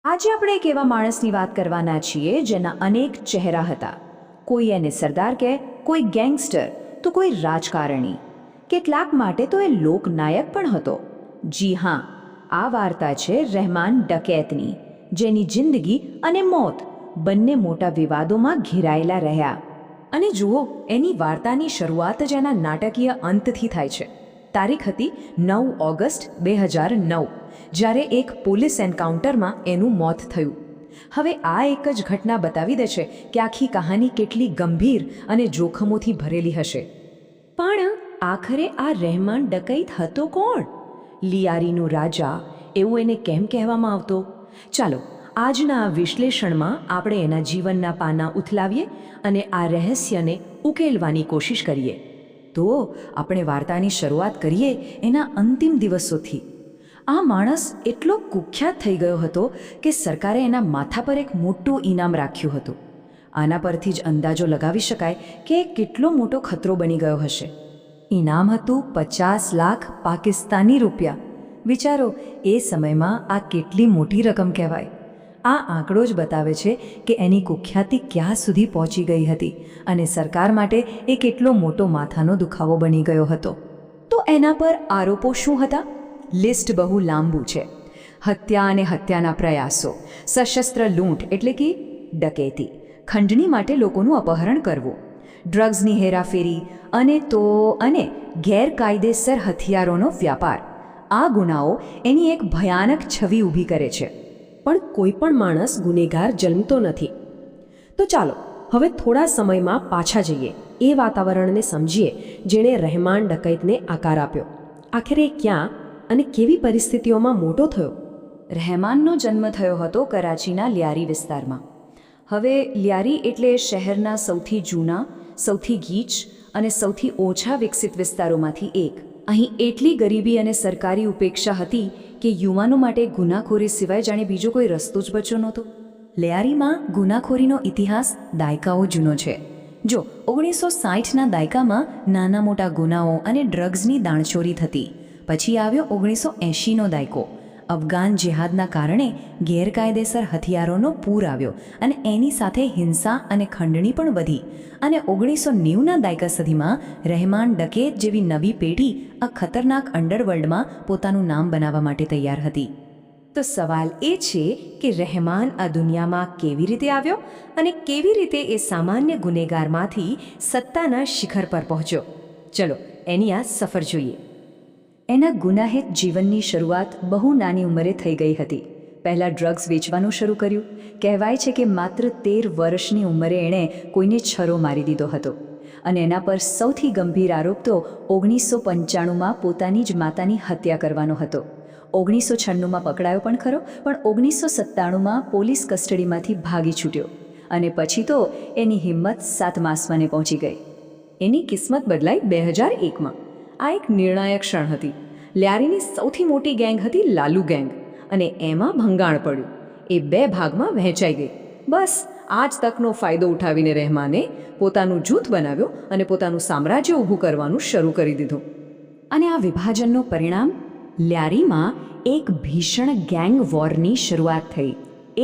આજે આપણે એક એવા માણસની વાત કરવાના છીએ જેના અનેક ચહેરા હતા. કોઈ એને સરદાર કહે, કોઈ ગેંગસ્ટર, તો કોઈ રાજકારણી. કેટલાક માટે તો એ લોકનાયક પણ હતો. જી હા, આ વાર્તા છે રહેમાન ડકૈતની, જેની જિંદગી અને મોત બંને મોટા વિવાદોમાં ઘેરાયેલા રહ્યા. અને જુઓ, એની વાર્તાની શરૂઆત જ એના નાટકીય અંતથી થાય છે. તારીખ હતી 9 ઓગસ્ટ 2009, જ્યારે એક પોલીસ એન્કાઉન્ટરમાં એનું મોત થયું. હવે આ એક જ ઘટના બતાવી દે છે કે આખી કહાની કેટલી ગંભીર અને જોખમોથી ભરેલી હશે. પણ આખરે આ રહેમાન ડકૈત હતો કોણ? લિયારીનું રાજા એવું એને કેમ કહેવામાં આવતો? ચાલો આજના આ વિશ્લેષણમાં આપણે એના જીવનના પાના ઉથલાવીએ અને આ રહસ્યને ઉકેલવાની કોશિશ કરીએ. તો આપણે વાર્તાની શરૂઆત કરીએ એના અંતિમ દિવસોથી. આ માણસ એટલો કુખ્યાત થઈ ગયો હતો કે સરકારે એના માથા પર એક મોટું ઇનામ રાખ્યું હતું. આના પરથી જ અંદાજો લગાવી શકાય કે કેટલો મોટો ખતરો બની ગયો હશે. ઇનામ હતું 50 લાખ પાકિસ્તાની રૂપિયા. વિચારો, એ સમયમાં આ કેટલી મોટી રકમ કહેવાય. આ આંકડો જ બતાવે છે કે એની કુખ્યાતિ ક્યાં સુધી પહોંચી ગઈ હતી અને સરકાર માટે એ કેટલો મોટો માથાનો દુખાવો બની ગયો હતો. તો એના પર આરોપો શું હતા? લિસ્ટ બહુ લાંબુ છે. હત્યા અને હત્યાના પ્રયાસો, સશસ્ત્ર લૂંટ એટલે કે ડકૈતી, ખંડણી માટે લોકોનું અપહરણ કરવું, ડ્રગ્સની હેરાફેરી અને ગેરકાયદેસર હથિયારોનો વ્યાપાર. આ ગુનાઓ એની એક ભયાનક છબી ઊભી કરે છે. પણ કોઈ પણ માણસ ગુનેગાર જન્મતો નથી. તો ચાલો હવે થોડા સમયમાં પાછા જઈએ, એ વાતાવરણને સમજીએ જેણે રહેમાન ડકૈતને આકાર આપ્યો. આખરે ક્યાં અને કેવી પરિસ્થિતિઓમાં મોટો થયો? રહેમાનનો જન્મ થયો હતો કરાચીના લિયારી વિસ્તારમાં. હવે લિયારી એટલે શહેરના સૌથી જૂના, સૌથી ગીચ અને સૌથી ઓછા વિકસિત વિસ્તારોમાંથી એક. અહીં એટલી ગરીબી અને સરકારી ઉપેક્ષા હતી કે યુવાનો માટે ગુનાખોરી સિવાય જાણે બીજો કોઈ રસ્તો જ બચ્યો નહોતો. લિયારીમાં ગુનાખોરીનો ઇતિહાસ દાયકાઓ જૂનો છે. જો 1960ના દાયકામાં નાના મોટા ગુનાઓ અને ડ્રગ્સની દાણચોરી થતી. પછી આવ્યો 1980નો દાયકો. અફઘાન જેહાદના કારણે ગેરકાયદેસર હથિયારોનો પૂર આવ્યો અને એની સાથે હિંસા અને ખંડણી પણ વધી. અને 1990ના દાયકા સુધીમાં રહેમાન ડકૈત જેવી નવી પેઢી આ ખતરનાક અંડરવર્લ્ડમાં પોતાનું નામ બનાવવા માટે તૈયાર હતી. તો સવાલ એ છે કે રહેમાન આ દુનિયામાં કેવી રીતે આવ્યો અને કેવી રીતે એ સામાન્ય ગુનેગારમાંથી સત્તાના શિખર પર પહોંચ્યો? ચલો એની આ સફર જોઈએ. એના ગુનાહિત જીવનની શરૂઆત બહુ નાની ઉંમરે થઈ ગઈ હતી. પહેલાં ડ્રગ્સ વેચવાનું શરૂ કર્યું. કહેવાય છે કે માત્ર 13 વર્ષની ઉંમરે એણે કોઈને છરો મારી દીધો હતો. અને એના પર સૌથી ગંભીર આરોપ તો 1995માં પોતાની જ માતાની હત્યા કરવાનો હતો. 1996માં પકડાયો પણ ખરો, પણ 1997માં પોલીસ કસ્ટડીમાંથી ભાગી છૂટ્યો. અને પછી તો એની હિંમત 7મા આસમાને પહોંચી ગઈ. એની કિસ્મત બદલાઈ 2001માં. આ એક નિર્ણાયક ક્ષણ હતી. લિયારીની સૌથી મોટી ગેંગ હતી લાલુ ગેંગ, અને એમાં ભંગાણ પડ્યું. એ 2 ભાગમાં વહેંચાઈ ગઈ. બસ આ જ તકનો ફાયદો ઉઠાવીને રહેમાને પોતાનું જૂથ બનાવ્યો અને પોતાનું સામ્રાજ્ય ઊભું કરવાનું શરૂ કરી દીધું. અને આ વિભાજનનું પરિણામ? લિયારીમાં એક ભીષણ ગેંગ વોરની શરૂઆત થઈ.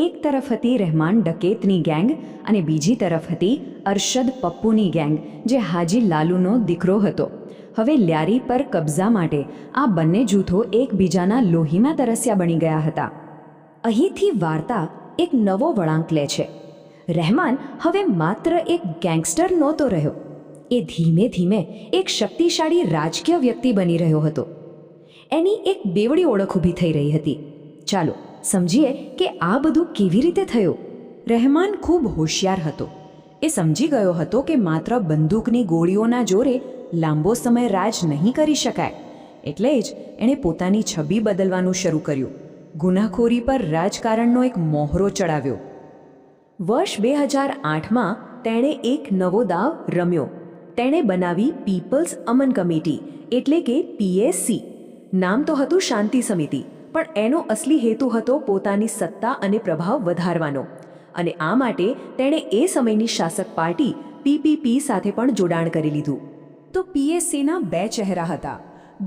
એક તરફ હતી રહેમાન ડકૈતની ગેંગ અને બીજી તરફ હતી અરશદ પપ્પુની ગેંગ, જે હાજી લાલુનો દીકરો હતો. હવે લિયારી પર કબજા માટે આ બંને જૂથો એકબીજાના લોહીમાં તરસ્યા બની ગયા હતા. અહીંથી વાર્તા એક નવો વળાંક લે છે. રહેમાન હવે માત્ર એક ગેંગસ્ટર નહોતો રહ્યો. એ ધીમે ધીમે એક શક્તિશાળી રાજકીય વ્યક્તિ બની રહ્યો હતો. એની એક બેવડી ઓળખ ઊભી થઈ રહી હતી. ચાલો સમજીએ કે આ બધું કેવી રીતે થયું. રહેમાન ખૂબ હોશિયાર હતો. એ સમજી ગયો હતો કે માત્ર બંદૂકની ગોળીઓના જોરે લાંબો સમય રાજ નહીં કરી શકાય. એટલે જ એણે પોતાની છબી બદલવાનું શરૂ કર્યું. ગુનાખોરી પર રાજકારણનો એક મોહરો ચડાવ્યો. વર્ષ 2008માં તેણે એક નવો દાવ રમ્યો. તેણે બનાવી પીપલ્સ અમન કમિટી એટલે કે PAC. નામ તો હતું શાંતિ સમિતિ, પણ એનો અસલી હેતુ હતો પોતાની સત્તા અને પ્રભાવ વધારવાનો. અને આ માટે તેણે એ સમયની શાસક પાર્ટી PPP સાથે પણ જોડાણ કરી લીધું. તો PACના 2 ચહેરા હતા.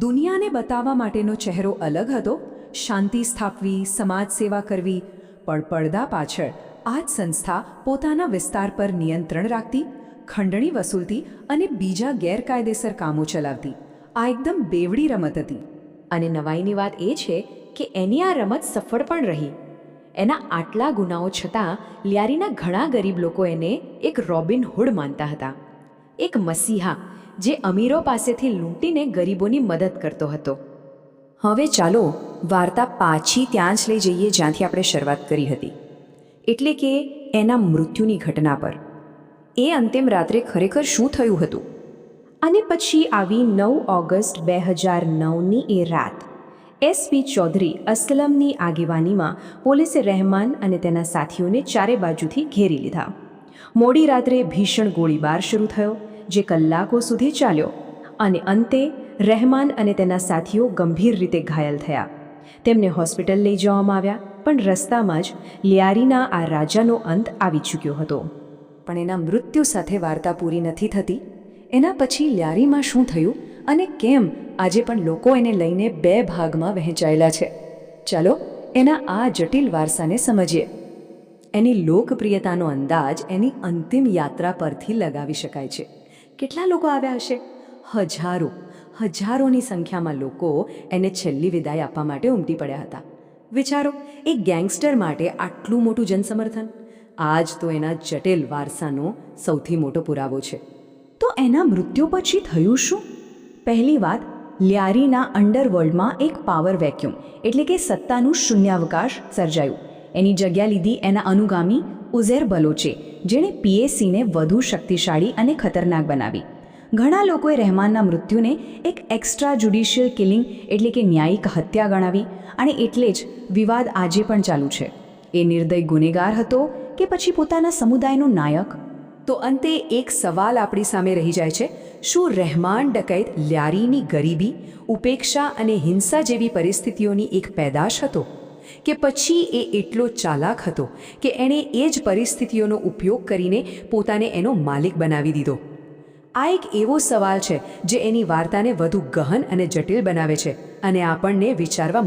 દુનિયાને બતાવવા માટેનો ચહેરો અલગ હતો, શાંતિ સ્થાપવી, સમાજ સેવા કરવી. પણ પડદા પાછળ આ જ સંસ્થા પોતાના વિસ્તાર પર નિયંત્રણ રાખતી, ખંડણી વસૂલતી અને બીજા ગેરકાયદેસર કામો ચલાવતી. આ એકદમ બેવડી રમત હતી. અને નવાઈની વાત એ છે કે એની આ રમત સફળ પણ રહી. એના આટલા ગુનાઓ છતાં લ્યારીના ઘણા ગરીબ લોકો એને એક રોબિન હુડ માનતા હતા, એક મસીહા જે અમીરો પાસેથી લૂંટીને ગરીબોની મદદ કરતો હતો. હવે ચાલો વાર્તા પાછી ત્યાં જ લઈ જઈએ જ્યાંથી આપણે શરૂઆત કરી હતી, એટલે કે એના મૃત્યુની ઘટના પર. એ અંતિમ રાત્રે ખરેખર શું થયું હતું? અને પછી આવી 9 ઓગસ્ટ 2009ની એ રાત. એસપી ચૌધરી અસલમની આગેવાનીમાં પોલીસે રહેમાન અને તેના સાથીઓને ચારે બાજુથી ઘેરી લીધા. મોડી રાત્રે ભીષણ ગોળીબાર શરૂ થયો, જે કલાકો સુધી ચાલ્યો, અને અંતે રહેમાન અને તેના સાથીઓ ગંભીર રીતે ઘાયલ થયા. તેમને હોસ્પિટલ લઈ જવામાં આવ્યા, પણ રસ્તામાં જ લ્યારીના આ રાજાનો અંત આવી ચૂક્યો હતો. પણ એના મૃત્યુ સાથે વાર્તા પૂરી નથી થતી. એના પછી લ્યારીમાં શું થયું અને કેમ આજે પણ લોકો એને લઈને 2 ભાગમાં વહેંચાયેલા છે? ચાલો એના આ જટિલ વારસાને સમજીએ. એની લોકપ્રિયતાનો અંદાજ એની અંતિમ યાત્રા પરથી લગાવી શકાય છે. કેટલા લોકો આવ્યા હશે? હજારોની સંખ્યામાં લોકો એને છેલ્લી વિદાય આપવા માટે ઉમટી પડ્યા હતા. વિચારો, એક ગેંગસ્ટર માટે આટલું મોટું જનસમર્થન. આ જ તો એના જટિલ વારસાનો સૌથી મોટો પુરાવો છે. તો એના મૃત્યુ પછી થયું શું? પહેલી વાત, લ્યારીના અંડરવર્લ્ડમાં એક પાવર વેક્યુમ એટલે કે સત્તાનું શૂન્યાવકાશ સર્જાયું. એની જગ્યા લીધી એના અનુગામી ઉઝેર બલોચે, જેણે પીએસીને વધુ શક્તિશાળી અને ખતરનાક બનાવી. ઘણા લોકોએ રહેમાનના મૃત્યુને એક એક્સ્ટ્રા જ્યુડિશિયલ કિલિંગ એટલે કે ન્યાયિક હત્યા ગણાવી, અને એટલે જ વિવાદ આજે પણ ચાલુ છે. એ નિર્દય ગુનેગાર હતો કે પછી પોતાના સમુદાયનો નાયક? તો અંતે એક સવાલ આપણી સામે રહી જાય છે: શું રહેમાન ડકૈત લ્યારીની ગરીબી, ઉપેક્ષા અને હિંસા જેવી પરિસ્થિતિઓની એક પેદાશ હતો, કે પછી એ એટલો ચાલાક હતો કે એણે એ જ પરિસ્થિતિઓનો ઉપયોગ કરીને પોતાને એનો માલિક બનાવી દીધો? આ એક એવો સવાલ છે જે એની વાર્તાને વધુ ગહન અને જટિલ બનાવે છે અને આપણને વિચારવા